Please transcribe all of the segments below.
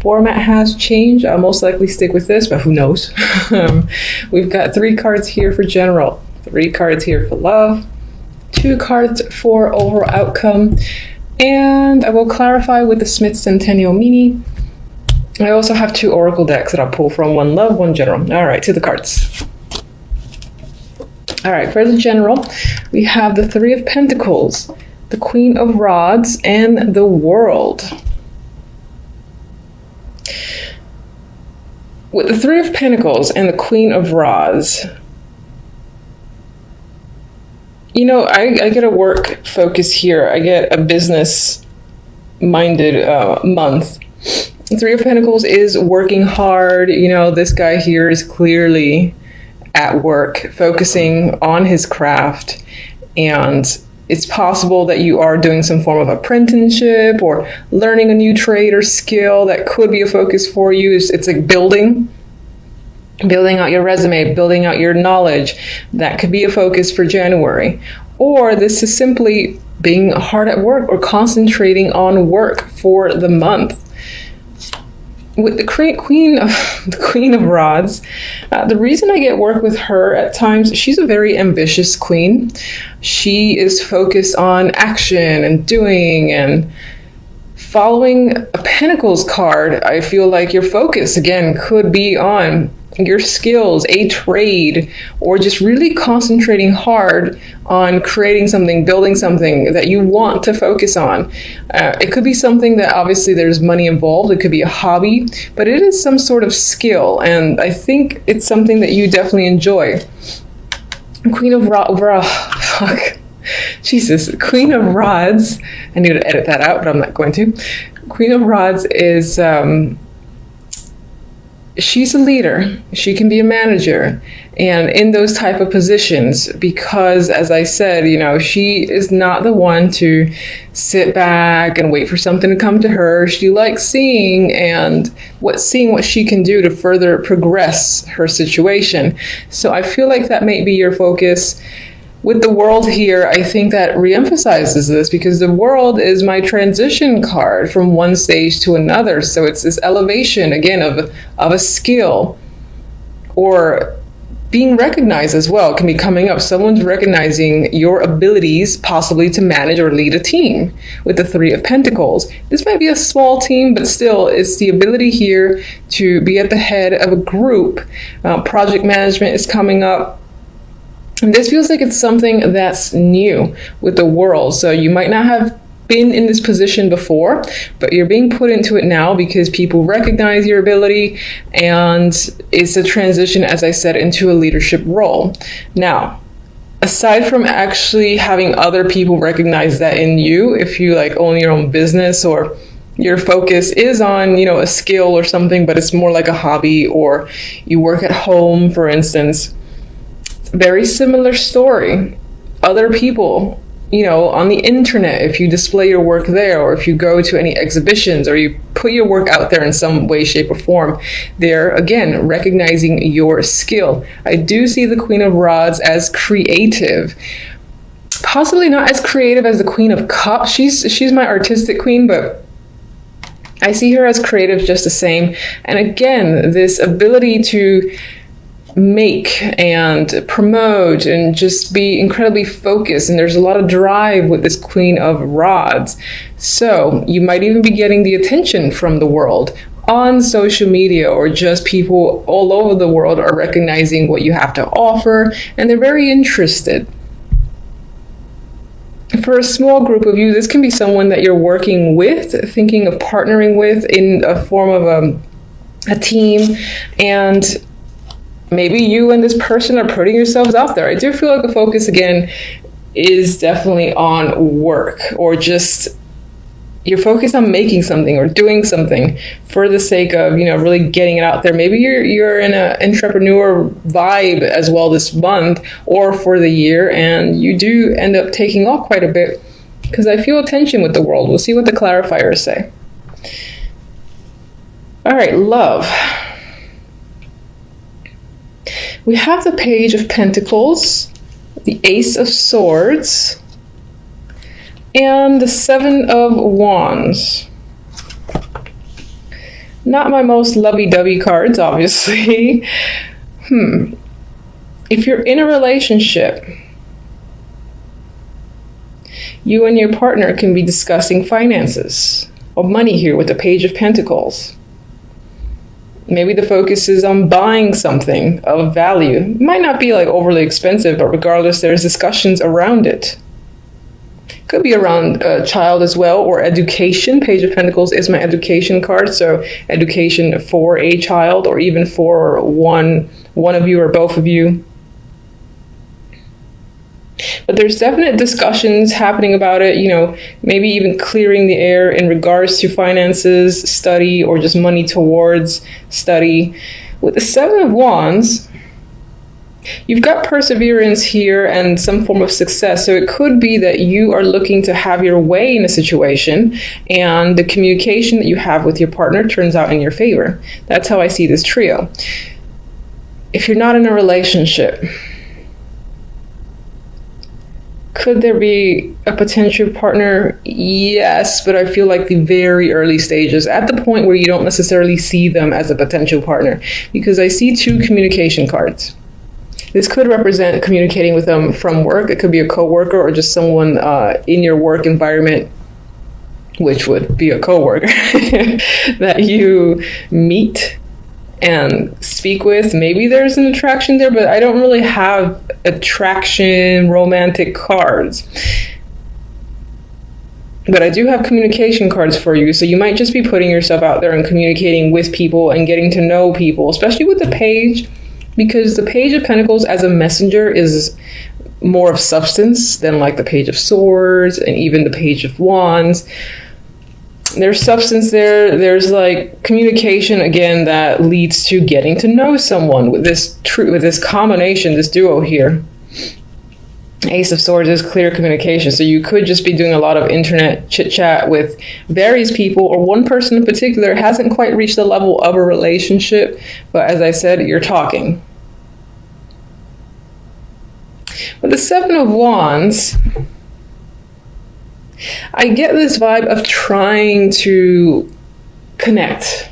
format has changed. I'll most likely stick with this, but who knows? We've got 3 cards here for general, 3 cards here for love, 2 cards for overall outcome, and I will clarify with the Smith Centennial Mini. I also have 2 oracle decks that I'll pull from, 1 love, 1 general. All right, to the cards. All right, for the general, we have the 3 of Pentacles, the Queen of Rods, and the World. With the 3 of Pentacles and the Queen of Rods, you know, I get a work focus here. I get a business-minded month. The 3 of Pentacles is working hard. You know, this guy here is clearly at work, focusing on his craft, and it's possible that you are doing some form of apprenticeship or learning a new trade or skill that could be a focus for you. It's like building out your resume, building out your knowledge. That could be a focus for January. Or this is simply being hard at work or concentrating on work for the month. With the Queen of Rods, the reason I get work with her at times, she's a very ambitious queen. She is focused on action and doing and following a Pentacles card. I feel like your focus, again, could be on your skills, a trade, or just really concentrating hard on creating something, building something that you want to focus on. It could be something that obviously there's money involved. It could be a hobby, but it is some sort of skill, and I think it's something that you definitely enjoy. Queen of Queen of Rods. I need to edit that out, but I'm not going to. Queen of Rods is she's a leader. She can be a manager, and in those type of positions, because as I said, you know, she is not the one to sit back and wait for something to come to her. She likes seeing what she can do to further progress her situation. So I feel like that may be your focus. With the World here, I think that reemphasizes this, because the World is my transition card from one stage to another. So it's this elevation, again, of a skill, or being recognized as well. It can be coming up. Someone's recognizing your abilities, possibly to manage or lead a team with the 3 of Pentacles. This might be a small team, but still, it's the ability here to be at the head of a group. Project management is coming up. And this feels like it's something that's new with the World. So you might not have been in this position before, but you're being put into it now because people recognize your ability, and it's a transition, as I said, into a leadership role. Now, aside from actually having other people recognize that in you, if you like own your own business, or your focus is on, you know, a skill or something, but it's more like a hobby, or you work at home, for instance, very similar story. Other people, you know, on the internet, if you display your work there, or if you go to any exhibitions, or you put your work out there in some way, shape, or form, they're, again, recognizing your skill. I do see the Queen of Rods as creative. Possibly not as creative as the Queen of Cups. She's my artistic queen, but I see her as creative just the same. And again, this ability to make and promote and just be incredibly focused, and there's a lot of drive with this Queen of Rods. So you might even be getting the attention from the World on social media, or just people all over the world are recognizing what you have to offer, and they're very interested. For a small group of you, this can be someone that you're working with, thinking of partnering with in a form of a team, and maybe you and this person are putting yourselves out there. I do feel like the focus, again, is definitely on work, or just you're focused on making something or doing something for the sake of, you know, really getting it out there. Maybe you're in an entrepreneur vibe as well this month or for the year, and you do end up taking off quite a bit, because I feel tension with the World. We'll see what the clarifiers say. All right, love. We have the Page of Pentacles, the Ace of Swords, and the 7 of Wands. Not my most lovey-dovey cards, obviously. If you're in a relationship, you and your partner can be discussing finances or money here with the Page of Pentacles. Maybe the focus is on buying something of value. It might not be like overly expensive, but regardless, there's discussions around it. Could be around a child as well, or education. Page of Pentacles is my education card, so education for a child, or even for one of you or both of you. But there's definite discussions happening about it, you know, maybe even clearing the air in regards to finances, study, or just money towards study. With the Seven of Wands, you've got perseverance here and some form of success. So it could be that you are looking to have your way in a situation, and the communication that you have with your partner turns out in your favor. That's how I see this trio. If you're not in a relationship, could there be a potential partner? Yes, but I feel like the very early stages, at the point where you don't necessarily see them as a potential partner, because I see two communication cards. This could represent communicating with them from work. It could be a coworker or just someone in your work environment, which would be a coworker that you meet and speak with. Maybe there's an attraction there, but I don't really have attraction romantic cards. But I do have communication cards for you, so you might just be putting yourself out there and communicating with people and getting to know people, especially with the Page, because the Page of Pentacles as a messenger is more of substance than like the Page of Swords and even the Page of Wands. There's substance there. There's like communication again that leads to getting to know someone with this combination, this duo here. Ace of Swords is clear communication. So you could just be doing a lot of internet chit chat with various people, or one person in particular hasn't quite reached the level of a relationship. But as I said, you're talking. With the Seven of Wands, I get this vibe of trying to connect,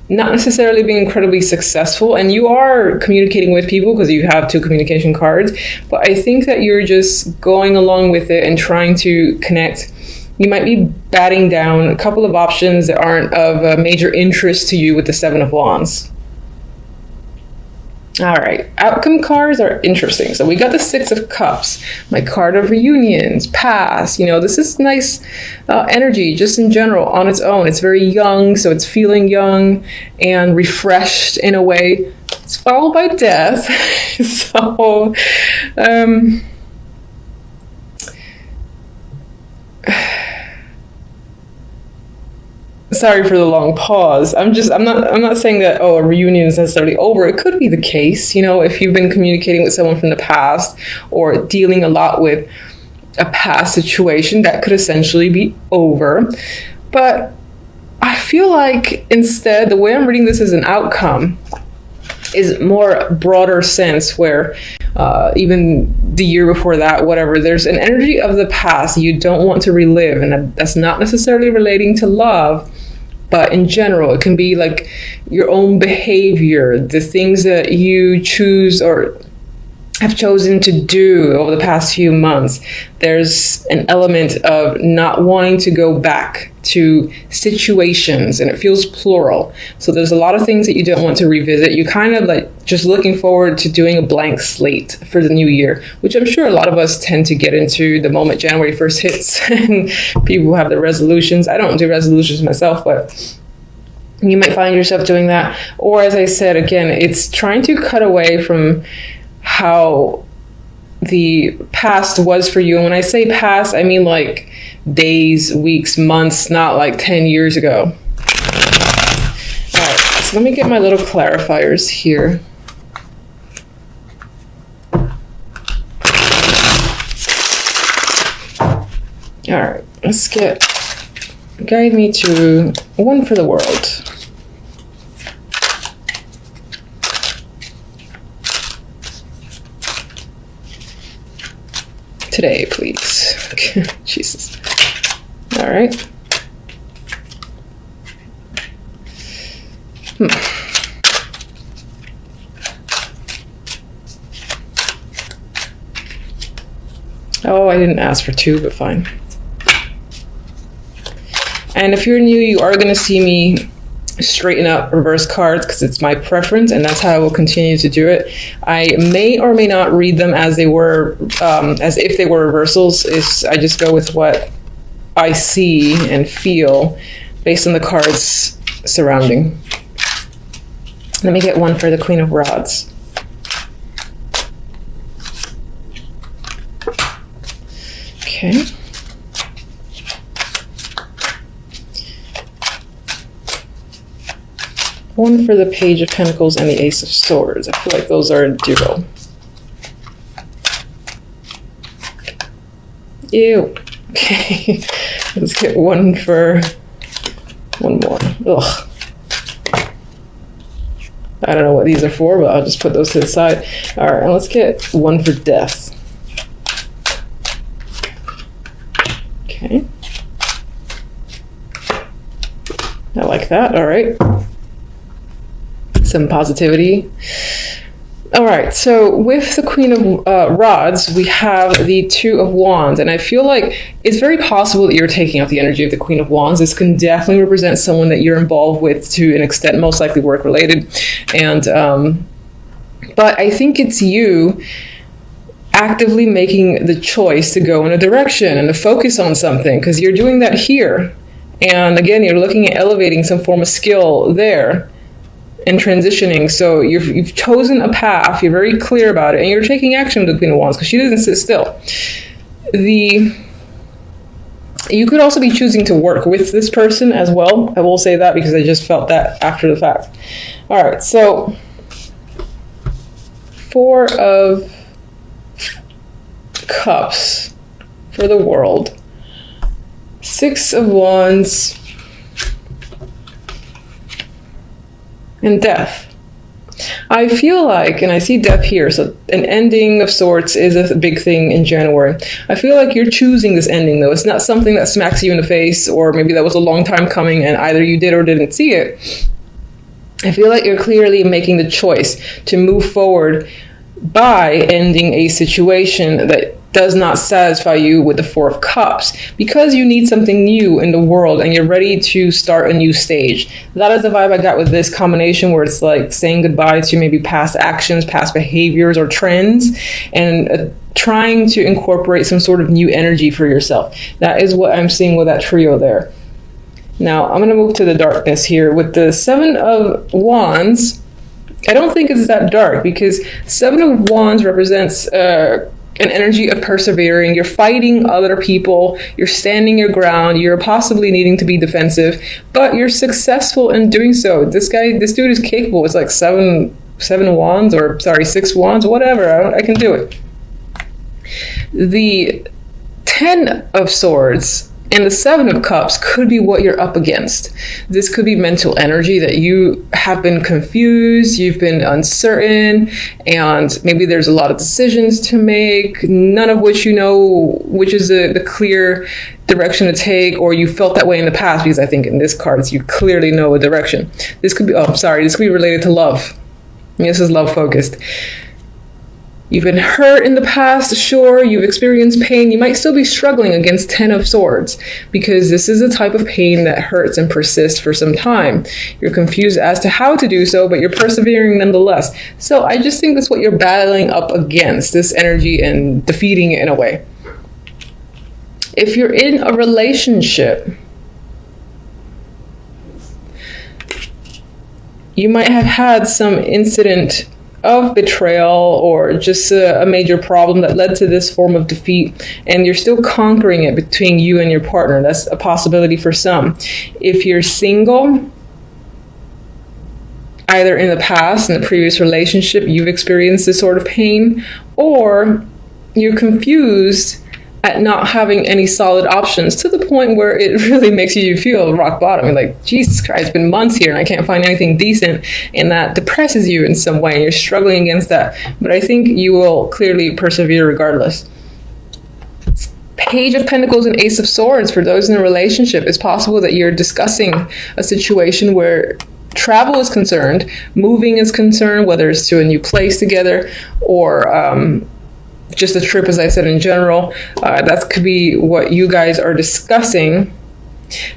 not necessarily being incredibly successful. And you are communicating with people because you have two communication cards, but I think that you're just going along with it and trying to connect. You might be batting down a couple of options that aren't of major interest to you with the Seven of Wands. All right, outcome cards are interesting. So we got the Six of Cups, my card of reunions, past. You know, this is nice energy just in general on its own. It's very young, so it's feeling young and refreshed in a way. It's followed by death. So, sorry for the long pause. I'm not saying that, oh, a reunion is necessarily over. It could be the case, you know, if you've been communicating with someone from the past or dealing a lot with a past situation, that could essentially be over. But I feel like instead, the way I'm reading this as an outcome is more broader sense, where even the year before that, whatever, there's an energy of the past you don't want to relive. And that's not necessarily relating to love, but in general, it can be like your own behavior, the things that you choose or have chosen to do over the past few months. There's an element of not wanting to go back to situations, and it feels plural. So there's a lot of things that you don't want to revisit. You kind of like just looking forward to doing a blank slate for the new year, which I'm sure a lot of us tend to get into the moment January 1st hits and people have their resolutions. I don't do resolutions myself, but you might find yourself doing that. Or as I said, again, it's trying to cut away from how the past was for you. And when I say past, I mean like days, weeks, months, not like 10 years ago. All right, so let me get my little clarifiers here. All right, let's guide me to one for the world. Today, please. Jesus. All right. Oh, I didn't ask for 2, but fine. And if you're new, you are going to see me straighten up reverse cards because it's my preference, and that's how I will continue to do it. I may or may not read them as they were, as if they were reversals. I just go with what I see and feel based on the cards surrounding. Let me get one for the Queen of Rods. Okay. One for the Page of Pentacles and the Ace of Swords. I feel like those are a duo. Ew. Okay. Let's get one more. Ugh. I don't know what these are for, but I'll just put those to the side. All right, and let's get one for Death. Okay. I like that. All right. Some positivity. All right, so with the Queen of Rods, we have the Two of Wands, and I feel like it's very possible that you're taking out the energy of the Queen of Wands. This can definitely represent someone that you're involved with to an extent, most likely work-related. And but I think it's you actively making the choice to go in a direction and to focus on something, because you're doing that here. And again, you're looking at elevating some form of skill there and transitioning. So you've chosen a path, you're very clear about it, and you're taking action with the Queen of Wands because she doesn't sit still. You could also be choosing to work with this person as well. I will say that because I just felt that after the fact. All right, so 4 of Cups for the World, 6 of Wands, and Death. I feel like, and I see Death here, so an ending of sorts is a big thing in January. I feel like you're choosing this ending, though. It's not something that smacks you in the face, or maybe that was a long time coming and either you did or didn't see it. I feel like you're clearly making the choice to move forward by ending a situation that does not satisfy you with the 4 of Cups, because you need something new in the world and you're ready to start a new stage. That is the vibe I got with this combination, where it's like saying goodbye to maybe past actions, past behaviors or trends, and trying to incorporate some sort of new energy for yourself. That is what I'm seeing with that trio there. Now I'm going to move to the darkness here with the 7 of Wands. I don't think it's that dark, because 7 of Wands represents an energy of persevering. You're fighting other people, you're standing your ground, you're possibly needing to be defensive, but you're successful in doing so. This dude is capable. It's like 7 wands, or sorry, 6 wands, whatever. I can do it. The 10 of Swords and the 7 of Cups could be what you're up against. This could be mental energy that you have been confused, you've been uncertain, and maybe there's a lot of decisions to make, none of which you know which is the clear direction to take, or you felt that way in the past, because I think in this card, you clearly know a direction. This could be, this could be related to love. This is love focused. You've been hurt in the past, sure, you've experienced pain. You might still be struggling against 10 of Swords, because this is a type of pain that hurts and persists for some time. You're confused as to how to do so, but you're persevering nonetheless. So I just think that's what you're battling up against, this energy, and defeating it in a way. If you're in a relationship, you might have had some incident of betrayal, or just a major problem that led to this form of defeat, and you're still conquering it between you and your partner. That's a possibility for some. If you're single, either in the past, in the previous relationship, you've experienced this sort of pain, or you're confused at not having any solid options, to the point where it really makes you feel rock bottom. You're like, Jesus Christ, it's been months here and I can't find anything decent, and that depresses you in some way, and you're struggling against that. But I think you will clearly persevere regardless. Page of Pentacles and Ace of Swords, for those in a relationship, it's possible that you're discussing a situation where travel is concerned, moving is concerned, whether it's to a new place together or just a trip, as I said, in general, that could be what you guys are discussing.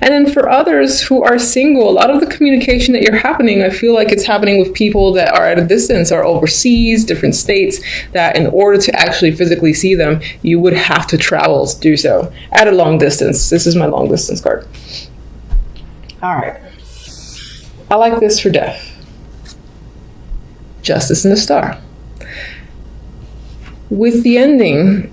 And then for others who are single, a lot of the communication that you're happening, I feel like it's happening with people that are at a distance or overseas, different states, that in order to actually physically see them, you would have to travel to do so at a long distance. This is my long distance card. All right. I like this for death. Justice and the Star. With the ending,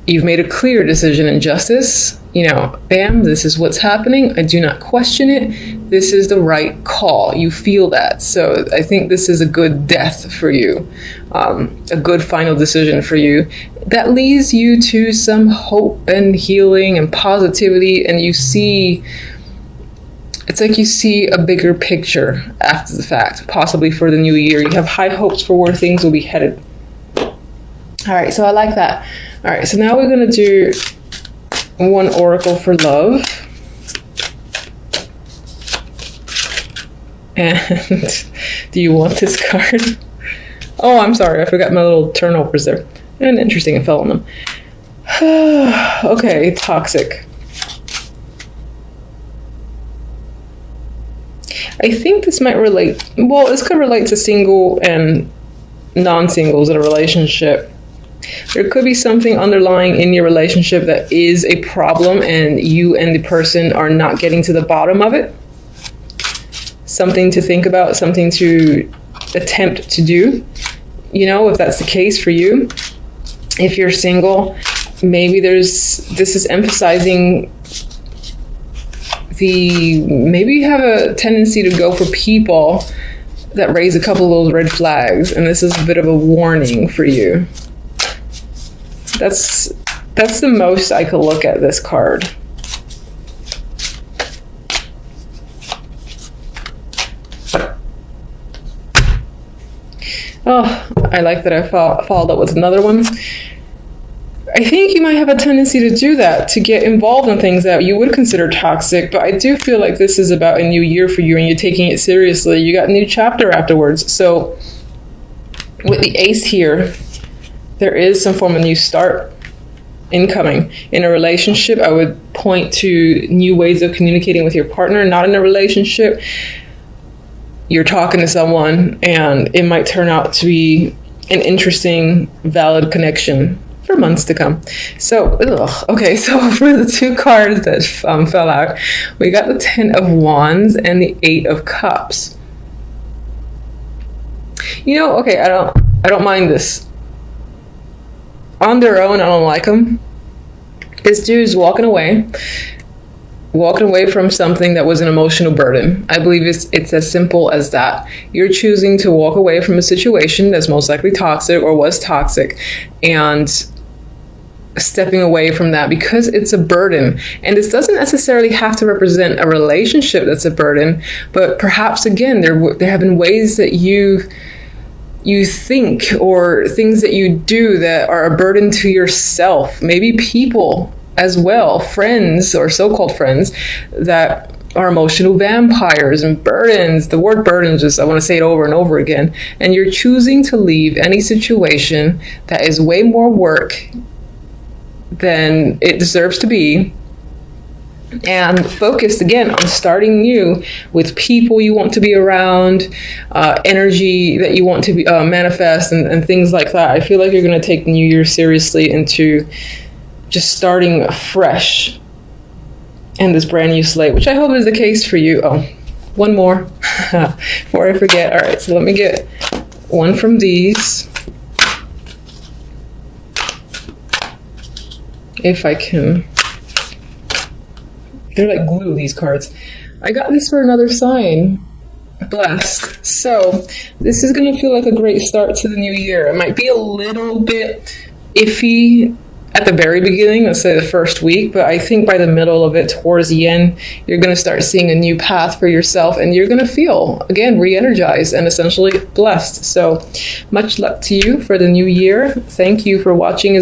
you've made a clear decision in justice. You know, bam, this is what's happening. I do not question it. This is the right call. You feel that. So I think this is a good death for you, a good final decision for you that leads you to some hope and healing and positivity. And you see, it's like you see a bigger picture after the fact, possibly for the new year. You have high hopes for where things will be headed. All right, so I like that. All right, so now we're going to do one oracle for love. And do you want this card? Oh, I'm sorry, I forgot my little turnovers there. And interesting, it fell on them. Okay, toxic. I think this might relate, well, this could relate to single and non-singles in a relationship. There could be something underlying in your relationship that is a problem and you and the person are not getting to the bottom of it. Something to think about, something to attempt to do. You know, if that's the case for you. If you're single, maybe this is emphasizing maybe you have a tendency to go for people that raise a couple of those red flags, and this is a bit of a warning for you. That's the most I could look at this card. Oh, I like that I followed up with another one. I think you might have a tendency to do that, to get involved in things that you would consider toxic, but I do feel like this is about a new year for you and you're taking it seriously. You got a new chapter afterwards. So with the ace here, there is some form of new start incoming. In a relationship, I would point to new ways of communicating with your partner. Not in a relationship, you're talking to someone and it might turn out to be an interesting, valid connection for months to come. So, okay, so for the two cards that fell out, we got the 10 of Wands and the 8 of Cups. You know, okay, I don't mind this. On their own, I don't like them. This dude's walking away from something that was an emotional burden. I believe it's as simple as that. You're choosing to walk away from a situation that's most likely toxic or was toxic, and stepping away from that because it's a burden. And this doesn't necessarily have to represent a relationship that's a burden, but perhaps again there have been ways that you think or things that you do that are a burden to yourself, maybe people as well, friends or so-called friends that are emotional vampires and burdens. The word burden, I want to say it over and over again. And you're choosing to leave any situation that is way more work than it deserves to be, and focused again on starting new with people you want to be around, energy that you want to be, manifest, and things like that. I feel like you're going to take the new year seriously into just starting fresh in this brand new slate, which I hope is the case for you. Oh, one more before I forget. All right, so let me get one from these. If I can. They're like glue, these cards. I got this for another sign. Blessed. So this is going to feel like a great start to the new year. It might be a little bit iffy at the very beginning, let's say the first week, but I think by the middle of it, towards the end, you're going to start seeing a new path for yourself, and you're going to feel, again, re-energized and essentially blessed. So much luck to you for the new year. Thank you for watching.